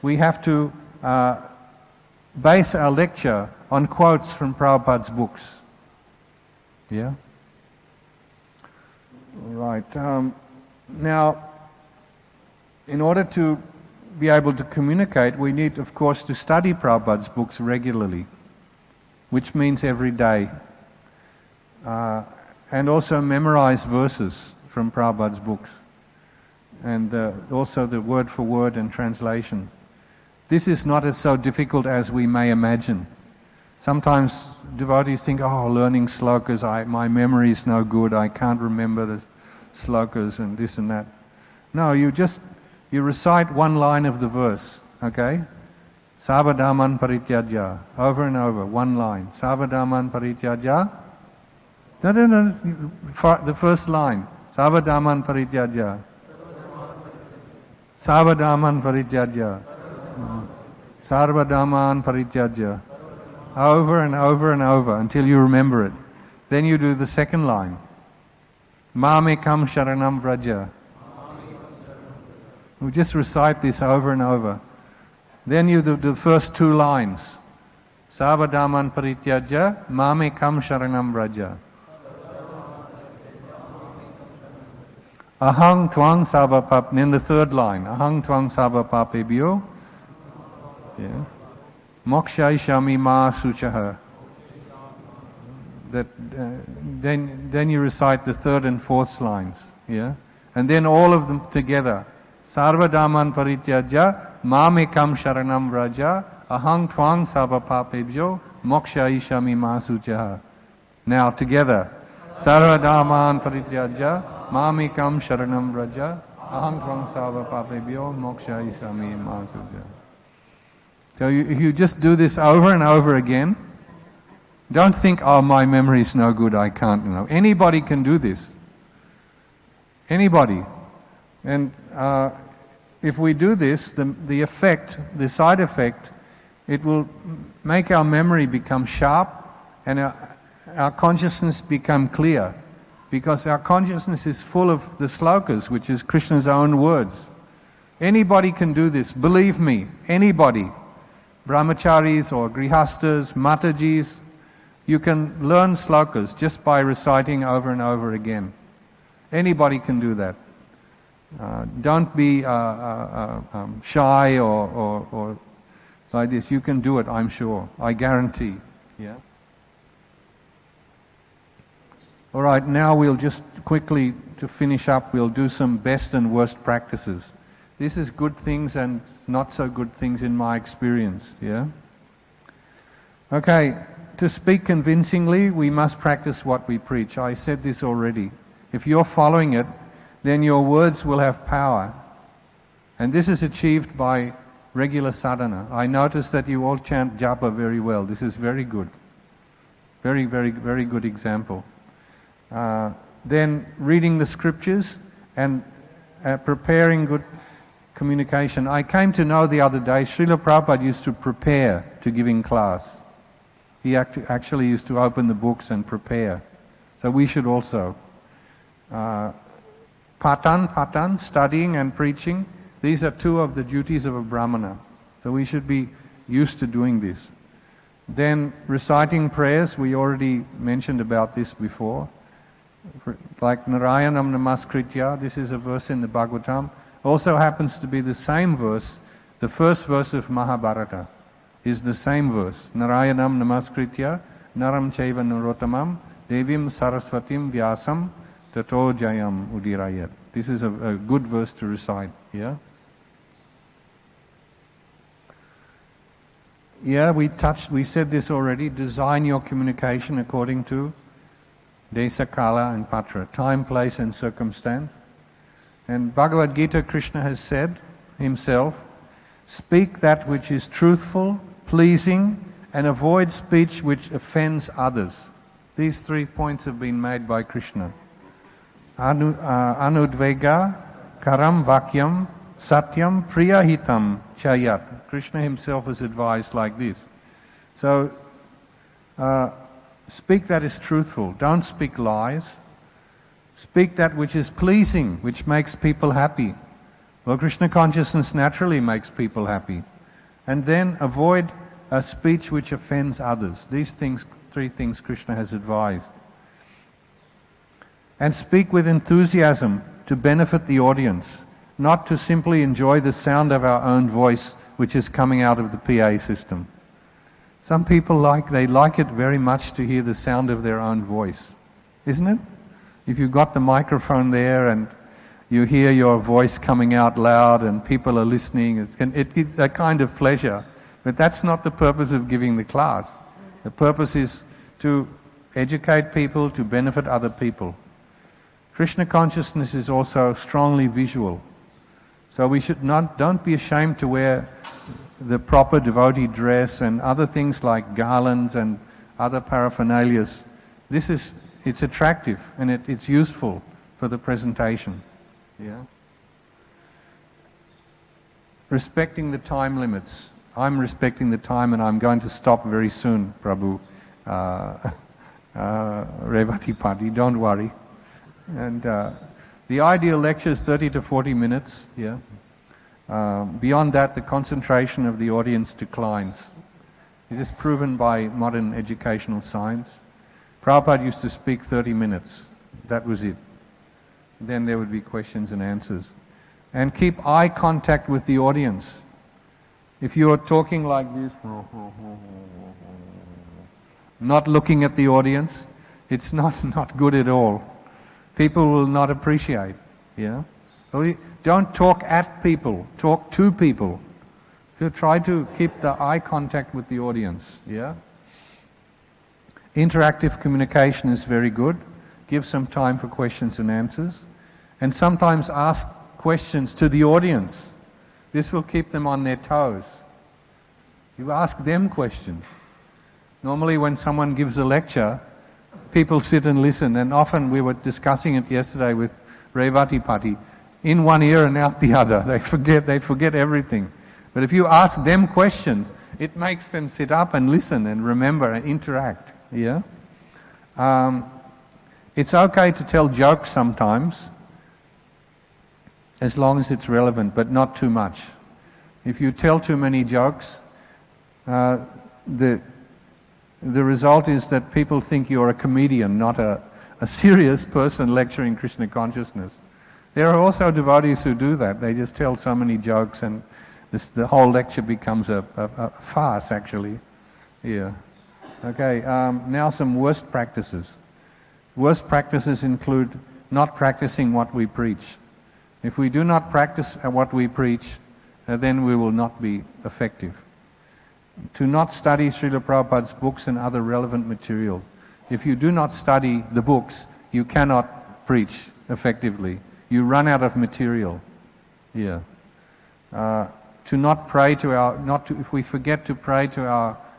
we have to base our lecture on quotes from Prabhupada's books. Yeah? Right. Now, in order to be able to communicate, we need, of course, to study Prabhupada's books regularly, which means every day. And also memorize verses from Prabhupada's books. And also the word for word and translation. This is not as so difficult as we may imagine. Sometimes devotees think, oh, learning slokas, my memory is no good, I can't remember the slokas and this and that. No, you recite one line of the verse, okay? Savadaman parityaja, over and over, one line. Savadaman parityaja. No, the first line. Savadaman parityaja. Savadaman parityaja. Sarvadaman parityaja. Over and over and over until you remember it. Then you do the second line. Mamekam sharanam vraja. We just recite this over and over. Then you do the first two lines. Savadaman parityaja, mamekam sharanam vraja. Ahang tvang sabapap. Then the third line. Ahang tvang sabapapebhyo. Yeah. Mokshai shami ma suchaha. That then you recite the third and fourth lines. Yeah. And then all of them together. Sarvadaman parityaja, mamekam sharanam vraja, ahang tvang sabapapebhyo, mokshai shami ma suchaha. Now together. Sarvadaman parityaja, mamekam sharanam vraja, ahang tvang sabapapebhyo, mokshai shami ma suchaha. So if you just do this over and over again, don't think, oh, my memory is no good, I can't, you know. Anybody can do this. Anybody. And if we do this, the effect, the side effect, it will make our memory become sharp and our consciousness become clear. Because our consciousness is full of the slokas, which is Krishna's own words. Anybody can do this, believe me, anybody. Brahmacharis or grihastas, matajis, you can learn slokas just by reciting over and over again. Anybody can do that. Don't be shy or like this. You can do it, I'm sure. I guarantee. Yeah. All right, now we'll just quickly, to finish up, we'll do some best and worst practices. This is good things and not so good things in my experience, yeah? Okay, to speak convincingly, we must practice what we preach. I said this already. If you're following it, then your words will have power. And this is achieved by regular sadhana. I notice that you all chant japa very well. This is very good. Very, very, very good example. Then reading the scriptures and preparing good communication. I came to know the other day, Srila Prabhupada used to prepare to giving class. He actually used to open the books and prepare. So we should also. Patan, studying and preaching, these are two of the duties of a Brahmana. So we should be used to doing this. Then reciting prayers, we already mentioned about this before. Like Narayanam Namaskritya, this is a verse in the Bhagavatam. Also happens to be the same verse, the first verse of Mahabharata is the same verse. Narayanam Namaskritya, Naram Chaiva Narottamam, Devim Saraswatim Vyasam, Tato Jayam Udirayat. This is a good verse to recite, yeah? Yeah, we said this already, design your communication according to Desa, Kala and Patra, time, place and circumstance. And Bhagavad Gita, Krishna has said himself, speak that which is truthful, pleasing, and avoid speech which offends others. These 3 points have been made by Krishna. Anudvega, karam vakyam, satyam, priyahitam, chayat. Krishna himself has advised like this. So, speak that is truthful. Don't speak lies. Speak that which is pleasing, which makes people happy. Well, Krishna consciousness naturally makes people happy. And then avoid a speech which offends others. These things, 3 things Krishna has advised. And speak with enthusiasm to benefit the audience, not to simply enjoy the sound of our own voice, which is coming out of the PA system. Some people like it very much to hear the sound of their own voice, isn't it? If you've got the microphone there and you hear your voice coming out loud and people are listening, it's a kind of pleasure. But that's not the purpose of giving the class. The purpose is to educate people, to benefit other people. Krishna consciousness is also strongly visual. So we should don't be ashamed to wear the proper devotee dress and other things like garlands and other paraphernalias. It's attractive and it's useful for the presentation. Yeah. Respecting the time limits. I'm respecting the time and I'm going to stop very soon, Prabhu. Revati Party, don't worry. And the ideal lecture is 30 to 40 minutes. Yeah. Beyond that, the concentration of the audience declines. It is proven by modern educational science. Prabhupada used to speak 30 minutes. That was it. Then there would be questions and answers. And keep eye contact with the audience. If you are talking like this, not looking at the audience, it's not good at all. People will not appreciate. Yeah? So don't talk at people, talk to people. You try to keep the eye contact with the audience. Yeah? Interactive communication is very good. Give some time for questions and answers. And sometimes ask questions to the audience. This will keep them on their toes. You ask them questions. Normally when someone gives a lecture, people sit and listen, and often we were discussing it yesterday with Revati Pati, in one ear and out the other. They forget everything. But if you ask them questions, it makes them sit up and listen and remember and interact. Yeah? It's okay to tell jokes sometimes, as long as it's relevant, but not too much. If you tell too many jokes, the result is that people think you're a comedian, not a serious person lecturing Krishna consciousness. There are also devotees who do that. They just tell so many jokes and the whole lecture becomes a farce, actually. Yeah. Okay, now some worst practices. Worst practices include not practicing what we preach. If we do not practice what we preach, then we will not be effective. To not study Srila Prabhupada's books and other relevant materials. If you do not study the books, you cannot preach effectively. You run out of material. Yeah. To not pray if we forget to pray to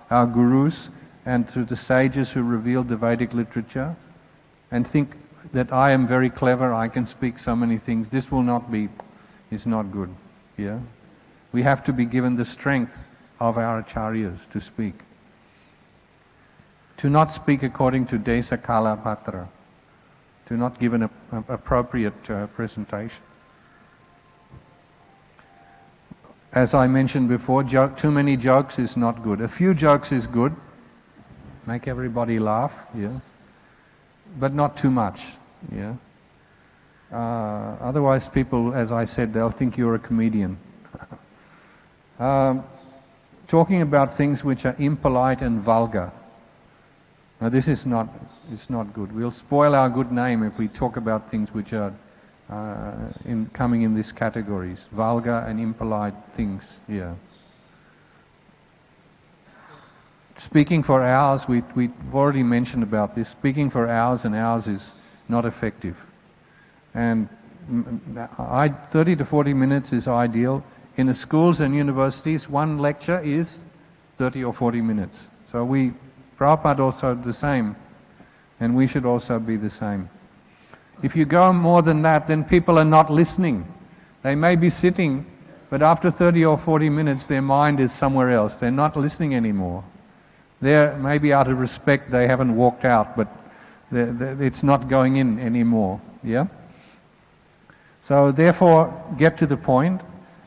our gurus and to the sages who revealed the Vedic literature, and think that I am very clever, I can speak so many things, this is not good. Yeah? We have to be given the strength of our acharyas to speak. To not speak according to desa kala patra. To not give an appropriate presentation. As I mentioned before, too many jokes is not good. A few jokes is good. Make everybody laugh, yeah. But not too much, yeah. Otherwise people, as I said, they'll think you're a comedian. Talking about things which are impolite and vulgar. Now this is not good. We'll spoil our good name if we talk about things which are coming in these categories. Vulgar and impolite things, yeah. Speaking for hours, we've already mentioned about this. Speaking for hours and hours is not effective. And 30 to 40 minutes is ideal. In the schools and universities, one lecture is 30 or 40 minutes. So Prabhupada also the same, and we should also be the same. If you go more than that, then people are not listening. They may be sitting, but after 30 or 40 minutes, their mind is somewhere else. They're not listening anymore. Maybe out of respect, they haven't walked out, but it's not going in anymore. Yeah? So therefore, get to the point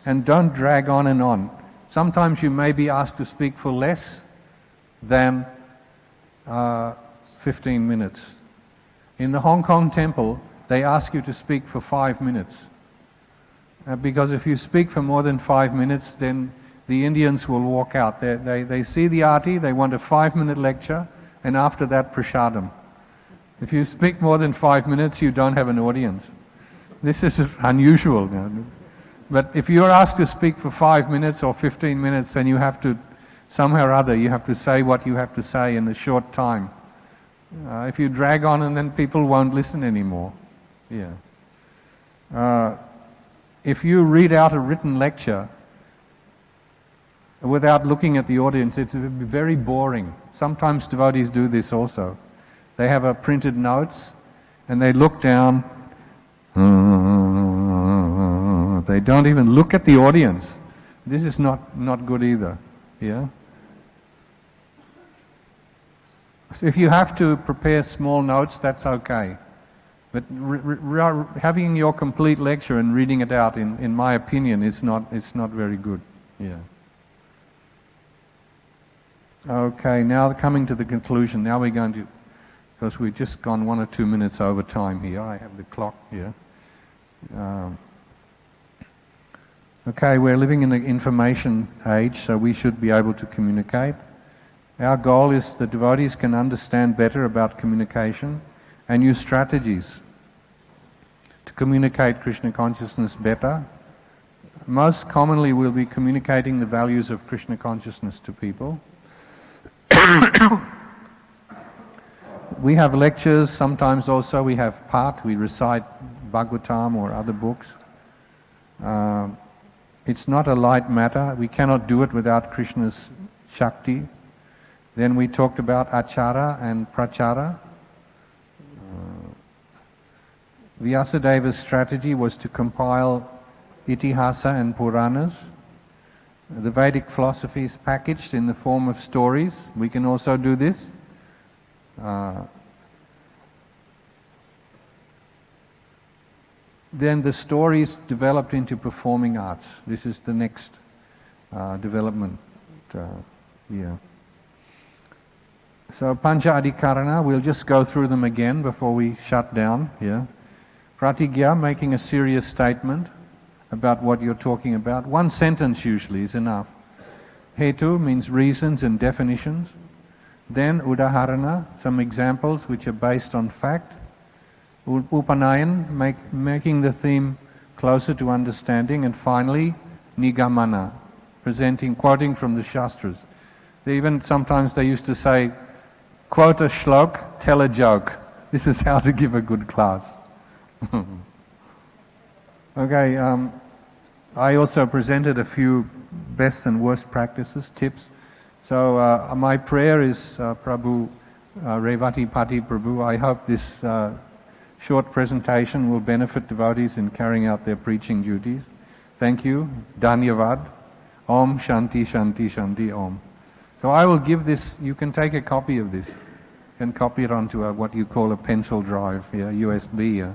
and don't drag on and on. Sometimes you may be asked to speak for less than 15 minutes. In the Hong Kong temple, they ask you to speak for 5 minutes. Because if you speak for more than 5 minutes, then the Indians will walk out. They see the arti, they want a 5-minute lecture, and after that, prasadam. If you speak more than 5 minutes, you don't have an audience. This is unusual. But if you're asked to speak for 5 minutes or 15 minutes, then you have to, somehow or other, you have to say what you have to say in a short time. If you drag on, and then people won't listen anymore. Yeah. If you read out a written lecture without looking at the audience, it's very boring. Sometimes devotees do this also. They have a printed notes, and they look down. They don't even look at the audience. This is not good either. Yeah. If you have to prepare small notes, that's okay. But having your complete lecture and reading it out, in my opinion, it's not very good. Yeah. Okay, now coming to the conclusion. Now we're going to, because we've just gone 1 or 2 minutes over time here. I have the clock here. Okay, we're living in the information age, so we should be able to communicate. Our goal is that devotees can understand better about communication and use strategies to communicate Krishna consciousness better. Most commonly, we'll be communicating the values of Krishna consciousness to people. We have lectures, sometimes also we have part, we recite Bhagavatam or other books. It's not a light matter. We cannot do it without Krishna's Shakti. Then we talked about Achara and Prachara. Vyasadeva's strategy was to compile Itihasa and Puranas. The Vedic philosophy is packaged in the form of stories. We can also do this. Then the stories developed into performing arts. This is the next development. So Pancha Adhikarana, we'll just go through them again before we shut down. Yeah. Pratigya, making a serious statement about what you're talking about. 1 sentence usually is enough. Hetu means reasons and definitions. Then Udaharana, some examples which are based on fact. Upanayan, making the theme closer to understanding. And finally, Nigamana, quoting from the Shastras. Sometimes they used to say, quote a shlok, tell a joke. This is how to give a good class. Okay, I also presented a few best and worst practices, tips. So my prayer is, Prabhu, Revati Pati Prabhu, I hope this short presentation will benefit devotees in carrying out their preaching duties. Thank you. Dhanyavad. Om Shanti Shanti Shanti Om. So I will give this, you can take a copy of this and copy it onto what you call a pencil drive, USB.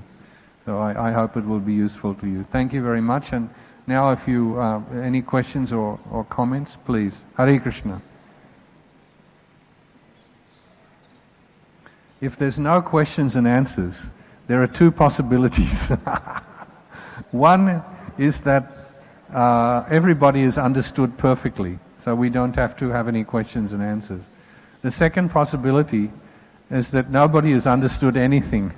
So I hope it will be useful to you. Thank you very much. And now if you, any questions or comments, please. Hare Krishna. If there's no questions and answers, there are two possibilities. One is that everybody is understood perfectly, so we don't have to have any questions and answers. The second possibility is that nobody has understood anything.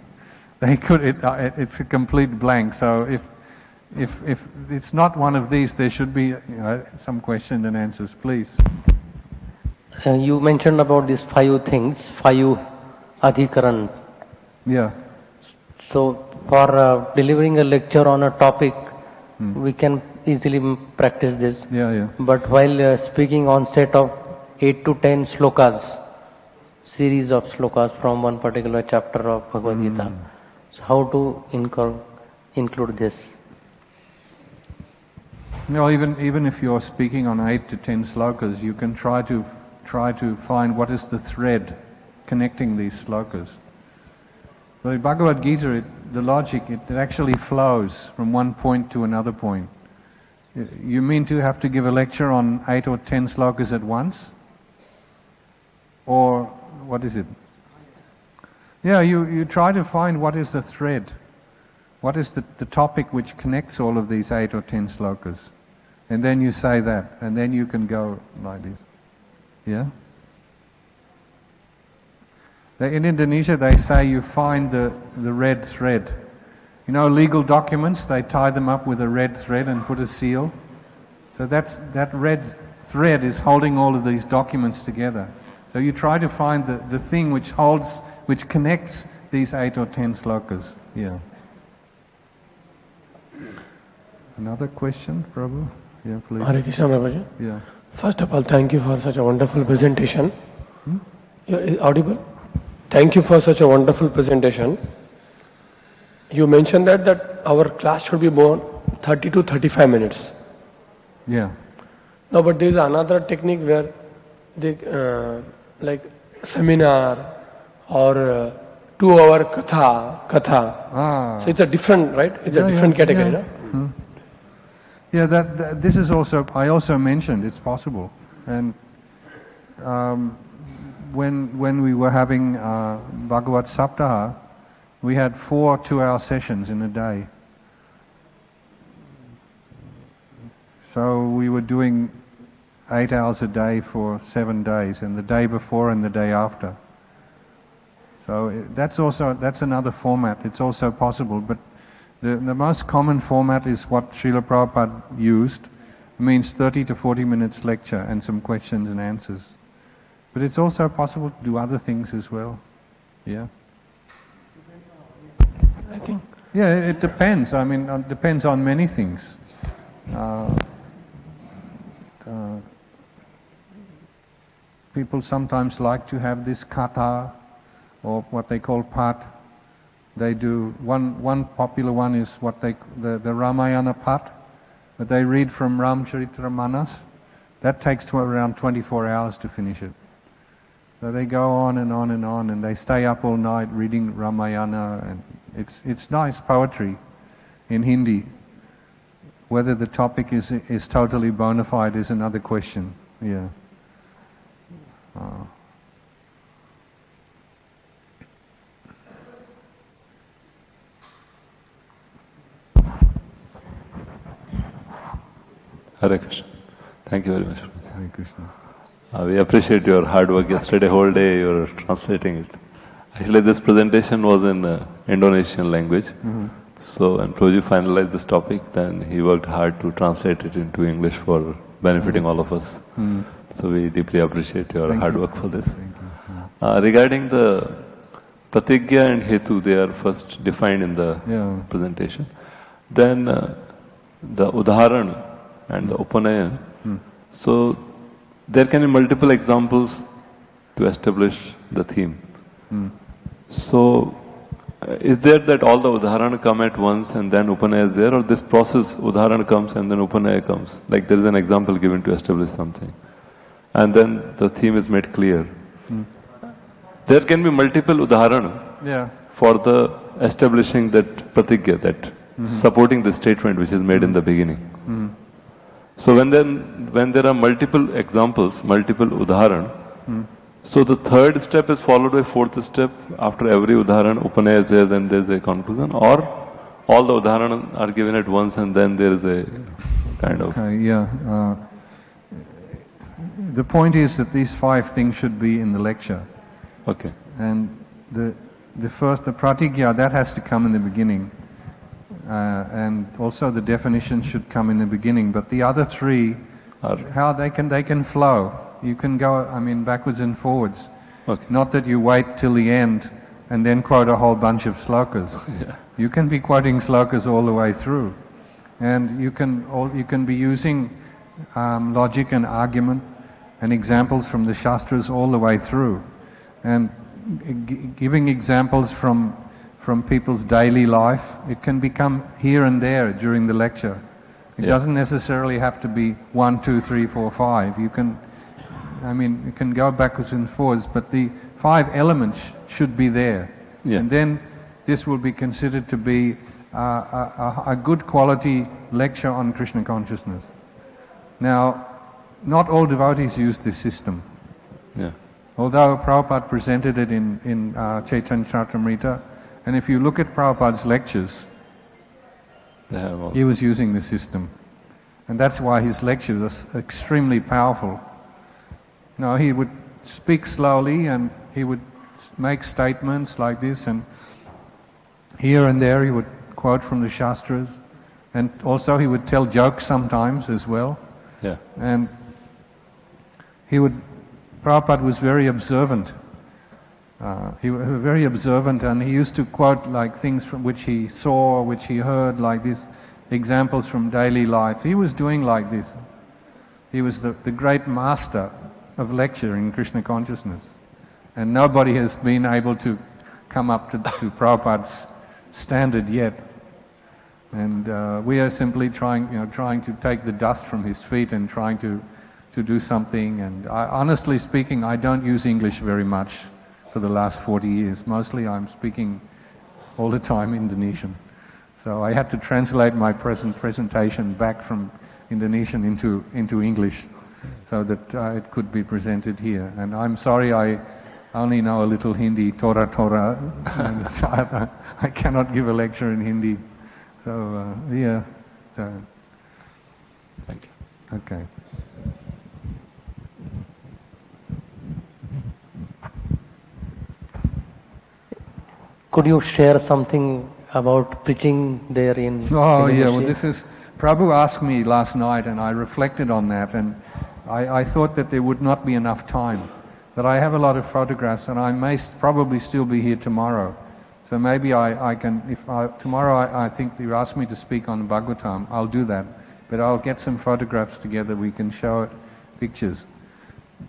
It's a complete blank. So if it's not one of these, there should be some questions and answers, please. You mentioned about these 5 things, 5 adhikaran. Yeah. So for delivering a lecture on a topic, we can easily practice this. Yeah. But while speaking on set of 8 to 10 slokas, series of slokas from one particular chapter of Bhagavad Gita, so how to include this? No, even if you're speaking on 8 to 10 slokas, you can try to find what is the thread connecting these slokas. But in Bhagavad Gita, the logic, it actually flows from one point to another point. You mean to have to give a lecture on 8 or 10 slokas at once? Or what is it? Yeah, you try to find what is the thread. What is the topic which connects all of these 8 or 10 slokas? And then you say that, and then you can go like this. Yeah? In Indonesia, they say you find the red thread. You know, legal documents, they tie them up with a red thread and put a seal. So that red thread is holding all of these documents together. So you try to find the thing which connects these 8 or 10 slokas. Yeah. Another question, Prabhu? Yeah, please. Hare Krishna, Prabhuji. Yeah. First of all, thank you for such a wonderful presentation. You're audible? Thank you for such a wonderful presentation. You mentioned that our class should be more 30 to 35 minutes. Yeah. No, but there is another technique where they, like seminar or 2-hour katha. So it's a different, right? It's a different category, no? Yeah, this is also, I also mentioned it's possible. And when we were having Bhagavad Saptaha, we had 4 2-hour sessions in a day. So we were doing 8 hours a day for 7 days, and the day before and the day after. So that's another format. It's also possible, but the most common format is what Srila Prabhupada used. It means 30 to 40 minutes lecture and some questions and answers. But it's also possible to do other things as well. Yeah. I think. Yeah, it depends. I mean, it depends on many things. People sometimes like to have this kata, or what they call pat. They do, one popular one is what the Ramayana pat, that they read from Ramcharitamanas. That takes around 24 hours to finish it. So they go on and on and on, and they stay up all night reading Ramayana, and it's nice poetry in Hindi. Whether the topic is totally bona fide is another question. Yeah. Hare Krishna. Thank you very much. Hare Krishna. We appreciate your hard work yesterday, whole day you were translating it. Actually, this presentation was in Indonesian language. So when Prabhuji finalized this topic, then he worked hard to translate it into English for benefiting all of us. So we deeply appreciate your hard work for this. Regarding the pratigya and hetu, they are first defined in the presentation. Then the udharan and the upanayan. So there can be multiple examples to establish the theme. So is there that all the Udharana come at once and then Upanaya is there, or this process Udharana comes and then Upanaya comes? Like there is an example given to establish something. And then the theme is made clear. There can be multiple Udharana for the establishing that pratigya, that supporting the statement which is made in the beginning. So when there are multiple examples, multiple Udharan, so the third step is followed by fourth step. After every Udharan, Upanaya is there, then there is a conclusion, or all the Udharan are given at once and then there is a kind of... Okay, yeah. The point is that these 5 things should be in the lecture. Okay. And the pratigya, that has to come in the beginning. And also the definition should come in the beginning. But the other 3, how they can flow. You can go, backwards and forwards. Okay. Not that you wait till the end and then quote a whole bunch of slokas. Yeah. You can be quoting slokas all the way through. And you can be using logic and argument and examples from the Shastras all the way through. And giving examples from people's daily life, it can become here and there during the lecture. It doesn't necessarily have to be 1, 2, 3, 4, 5. You can go backwards and forwards, but the 5 elements should be there. Yeah. And then this will be considered to be a good quality lecture on Krishna consciousness. Now, not all devotees use this system. Yeah. Although Prabhupada presented it in Chaitanya Charitamrita, and if you look at Prabhupada's lectures, he was using the system. And that's why his lectures are extremely powerful. Now, he would speak slowly and he would make statements like this, and here and there he would quote from the Shastras, and also he would tell jokes sometimes as well. Yeah. And Prabhupada was very observant. He was very observant, and he used to quote like things from which he saw, which he heard, like these examples from daily life. He was doing like this. He was the great master of lecture in Krishna consciousness. And nobody has been able to come up to Prabhupada's standard yet. And we are simply trying to take the dust from his feet and trying to do something. And honestly speaking, I don't use English very much for the last 40 years. Mostly I'm speaking all the time Indonesian. So I had to translate my presentation back from Indonesian into English so that it could be presented here. And I'm sorry, I only know a little Hindi, Tora, and so I cannot give a lecture in Hindi. So, yeah. So, Thank you. okay. Could you share something about preaching there in Oh, Indonesia? yeah, well, this is... Prabhu asked me last night, and I reflected on that, and I thought that there would not be enough time. But I have a lot of photographs, and I may probably still be here tomorrow. So maybe I can, tomorrow I think you asked me to speak on Bhagavatam, I'll do that. But I'll get some photographs together, we can show it, pictures.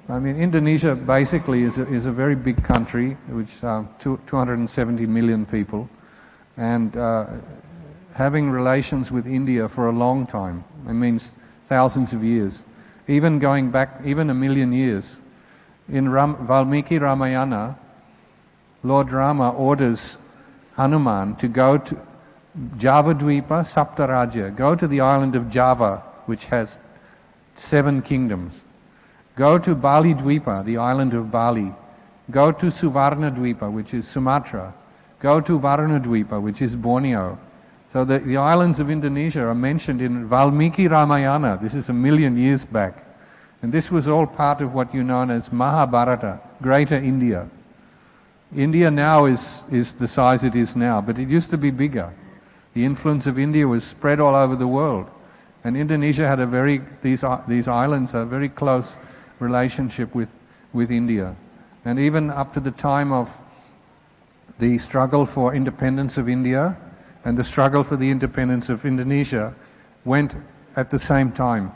Indonesia basically is a very big country, which 270 million people, and having relations with India for a long time. It means thousands of years, even going back, even 1 million years. In Valmiki Ramayana, Lord Rama orders Hanuman to go to Javadvipa Saptarajya, go to the island of Java, which has 7 kingdoms. Go to Bali Dvipa, the island of Bali. Go to Suvarna Dvipa, which is Sumatra. Go to Varuna Dvipa, which is Borneo. So the islands of Indonesia are mentioned in Valmiki Ramayana. This is 1 million years back. And this was all part of what you know as Mahabharata, Greater India. India now is the size it is now, but it used to be bigger. The influence of India was spread all over the world. And Indonesia had these islands, a very close relationship with India. And even up to the time of the struggle for independence of India and the struggle for the independence of Indonesia went at the same time.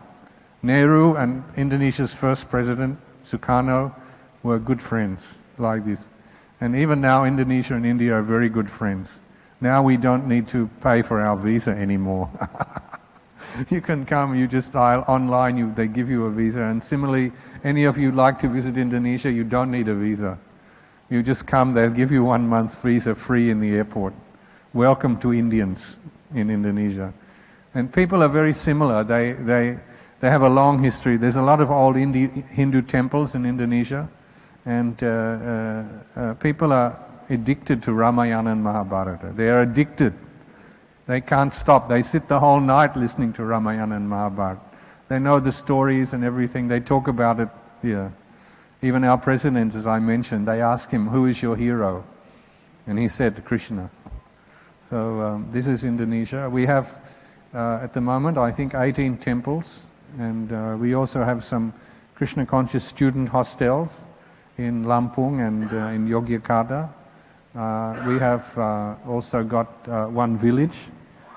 Nehru and Indonesia's first president, Sukarno, were good friends, like this. And even now, Indonesia and India are very good friends. Now we don't need to pay for our visa anymore. You can come, you just dial online, they give you a visa. And similarly, any of you like to visit Indonesia, you don't need a visa. You just come, they'll give you 1 month visa free in the airport. Welcome to Indians in Indonesia. And people are very similar. They have a long history. There's a lot of old Hindu temples in Indonesia. And people are addicted to Ramayana and Mahabharata. They are addicted. They can't stop. They sit the whole night listening to Ramayana and Mahabharata. They know the stories and everything. They talk about it here. Even our president, as I mentioned, they asked him, who is your hero? And he said, Krishna. So this is Indonesia. We have, at the moment, I think 18 temples. And we also have some Krishna conscious student hostels in Lampung and in Yogyakarta. We have also got one village,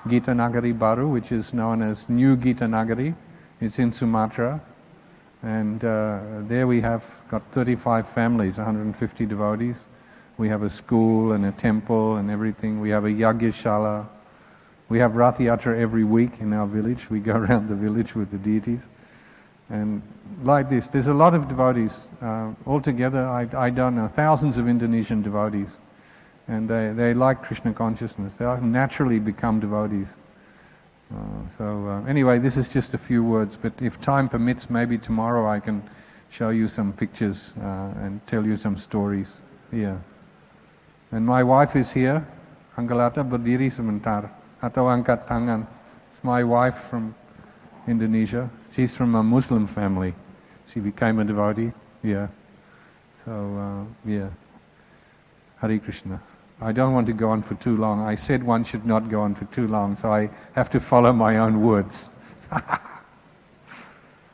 Gita Nagari Baru, which is known as New Gita Nagari. It's in Sumatra. And there we have got 35 families, 150 devotees. We have a school and a temple and everything. We have a Yagyashala. We have Rath Yatra every week in our village. We go around the village with the deities. And like this, there's a lot of devotees. Altogether, I don't know, thousands of Indonesian devotees. And they like Krishna consciousness. They naturally become devotees. Anyway, this is just a few words, but if time permits, maybe tomorrow I can show you some pictures and tell you some stories. Yeah. And my wife is here, Anggalata berdiri sebentar, atau angkat tangan. It's my wife from Indonesia. She's from a Muslim family. She became a devotee. Yeah. So, yeah. Hare Krishna. I don't want to go on for too long. I said one should not go on for too long, so I have to follow my own words.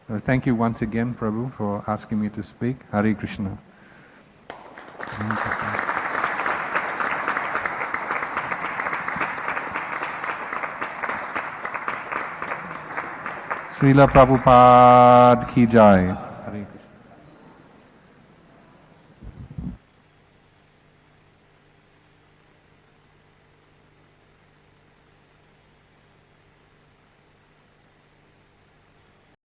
Thank you once again, Prabhu, for asking me to speak. Hare Krishna. Srila Prabhupada ki jai. Hare Krishna.